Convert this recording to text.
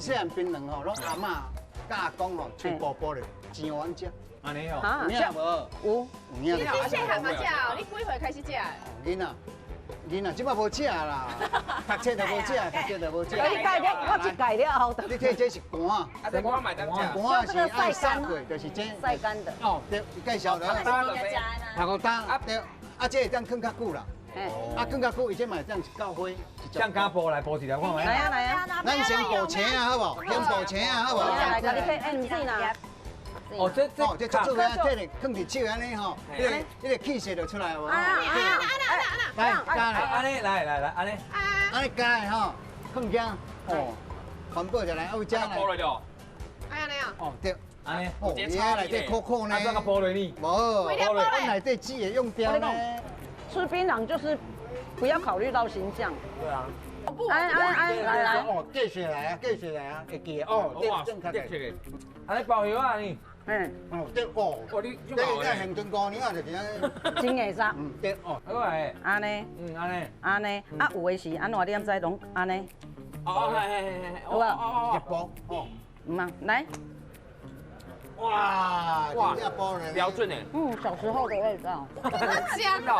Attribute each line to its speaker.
Speaker 1: 细汉槟榔吼，拢阿嬷甲阿公吼吹薄薄的煎完食。
Speaker 2: 安尼哦，
Speaker 1: 有影无？
Speaker 3: 有。
Speaker 1: 有影。
Speaker 4: 你细汉嘛食哦，你几岁开始食的？
Speaker 1: 囡仔，即摆无食啦，读册就无食，读册就无食。
Speaker 3: 你改了，我一改了后，
Speaker 1: 你睇这是干啊，
Speaker 5: 这光买当家。
Speaker 1: 干是爱晒过，就是这
Speaker 3: 晒干的。
Speaker 1: 哦，对，介绍的。拍个单啊，对，啊，这会当放较久啦。啊，放较久，伊这嘛这样教花。
Speaker 2: 像家剥来剥一条看
Speaker 3: 来
Speaker 2: 卖。
Speaker 3: 啊来啊！
Speaker 1: 咱先补钱啊，好不？先补钱啊，好不？
Speaker 3: 来，甲你配 MC 啦。
Speaker 2: 哦，这
Speaker 1: 哦，这做啊，摕咧，放伫手安尼吼，迄个气势就出来有无？来，加来，
Speaker 2: 安尼来，安尼。
Speaker 1: 安尼加的吼，放姜，哦，环保下来，有加来。
Speaker 5: 剥了就。
Speaker 4: 哎呀，那样。
Speaker 1: 哦，对，
Speaker 2: 安尼。
Speaker 1: 哦，伊遐内底苦呢。
Speaker 2: 啊，这个剥落你。
Speaker 1: 无，我内底籽会用掉呢。
Speaker 3: 吃槟榔就是不要考虑到形象。
Speaker 2: 对啊。
Speaker 3: 来，
Speaker 1: 哦，继续来啊，继续来啊，会记哦，正确嘅。
Speaker 2: 安尼包药啊你。
Speaker 1: 哦，对哦，
Speaker 5: 你
Speaker 1: 这个行春5年啊，就是安尼。
Speaker 3: 真会杀。
Speaker 1: 对哦，
Speaker 2: 好来。
Speaker 3: 安尼。
Speaker 2: 安尼。
Speaker 3: 啊，有的是安怎你敢知拢安尼？
Speaker 5: 哦，
Speaker 3: 有啊。
Speaker 1: 一包哦。
Speaker 3: 唔啊，来。
Speaker 1: 哇，真正包呢。
Speaker 5: 标准诶。
Speaker 3: 小时候的味道。
Speaker 4: 香的。